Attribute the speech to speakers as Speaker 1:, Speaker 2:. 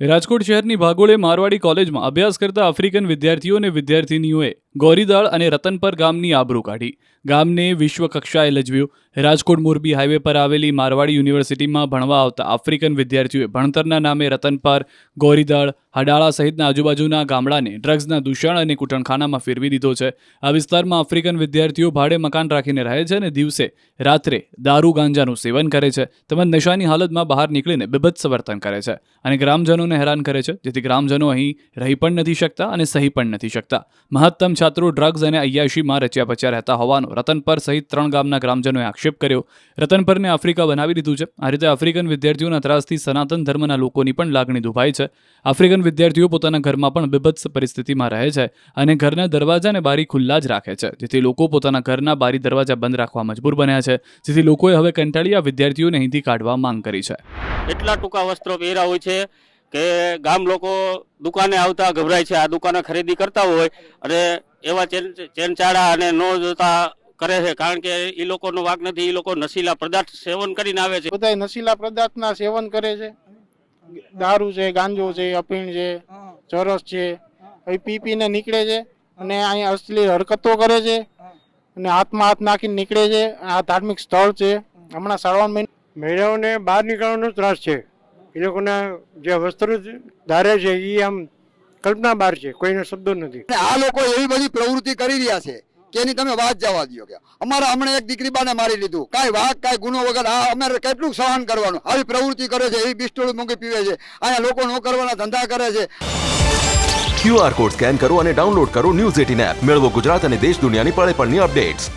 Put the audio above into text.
Speaker 1: રાજકોટ શહેરની ભાગોળે મારવાડી કોલેજમાં અભ્યાસ કરતા આફ્રિકન વિદ્યાર્થીઓ અને વિદ્યાર્થિનીઓએ ગોરીદાળ અને રતનપર ગામની આબરૂ કાઢી. ગામને વિશ્વ કક્ષાએ લજવ્યું. રાજકોટ મોરબી હાઈવે પર આવેલી મારવાડી યુનિવર્સિટીમાં ભણવા આવતા આફ્રિકન વિદ્યાર્થીઓએ ભણતરના નામે રતનપર, ગોરીદાળ, હડાળા સહિતના આજુબાજુના ગામડાને ડ્રગ્સના દૂષણ અને કૂટણખાનામાં ફેરવી દીધો છે. આ વિસ્તારમાં આફ્રિકન વિદ્યાર્થીઓ ભાડે મકાન રાખીને રહે છે અને દિવસે રાત્રે દારૂ ગાંજાનું સેવન કરે છે તેમજ નશાની હાલતમાં બહાર નીકળીને બીભત્સ વર્તન કરે છે અને ગ્રામજનોને હેરાન કરે છે, જેથી ગ્રામજનો અહીં રહી પણ નથી શકતા અને સહી પણ નથી શકતા. મહત્તમ છાત્રો ડ્રગ્સ અને અય્યાશીમાં રચ્યા પચ્યા રહેતા હોવાનો રતનપર સહિત 3 ગામના ગ્રામજનોએ આક્ષેપ કર્યો. રતનપરને આફ્રિકા બનાવી દીધું છે. આ રીતે આફ્રિકન વિદ્યાર્થીઓના ત્રાસથી સનાતન ધર્મના લોકોની પણ લાગણી દુભાઈ છે. આફ્રિકન વિદ્યાર્થીઓ પોતાના ઘરમાં પણ બીભત્સ પરિસ્થિતિમાં રહે છે અને ઘરના દરવાજા અને બારી ખુલ્લા જ રાખે છે, જેથી લોકો પોતાના ઘરના બારી દરવાજા બંધ રાખવા મજબૂર બન્યા છે. જેથી લોકોએ હવે કંટાળી આ વિદ્યાર્થીઓને અહીંથી કાઢવા માંગ કરી છે.
Speaker 2: એટલા ટૂંકા વસ્ત્રો પહેર્યા હોય છે કે ગામ લોકો દુકાને આવતા ગભરાય છે. આ દુકાને ખરીદી કરતા હોય અને એવા ચેનચાળા અને ન જોતા કરે છે, કારણ કે એ લોકોનો વાક નથી. એ લોકો નશીલા પદાર્થ સેવન કરીને આવે છે.
Speaker 3: બધા નશીલા પદાર્થના સેવન કરે છે. દારૂ છે, ગાંજો છે, અફીણ છે, ચરસ છે, એ પીને નીકળે છે અને અહીંયા અશ્લીલ હરકતો કરે છે અને હાથમાં હાથ નાખીને નીકળે છે. આ ધાર્મિક સ્થળ છે. હમણાં શ્રાવણ
Speaker 4: મહિલાઓને બહાર નીકળવાનો ત્રાસ છે. એ લોકોના જે વસ્ત્રો ધારે છે એ આમ કલ્પના બહાર છે, કોઈને શબ્દો નથી.
Speaker 5: આ લોકો એવી બધી પ્રવૃત્તિ કરી રહ્યા છે કે એની તમે વાત જવા દો. કે અમારા હમણાં એક દીકરી બાને મારી લીધું, કાંઈ વાક કાંઈ ગુનો વગર. આ અમારે કેટલું સહન કરવાનું? આવી પ્રવૃત્તિ કરે છે, એવી બિસ્ટોળી મૂકી પીવે છે, અહીંયા લોકો નો કરવાના ધંધા કરે છે.
Speaker 6: QR કોડ સ્કેન કરો અને ડાઉનલોડ કરો News 18 એપ. મેળવો ગુજરાત અને દેશ દુનિયાની પળે પળની અપડેટ્સ.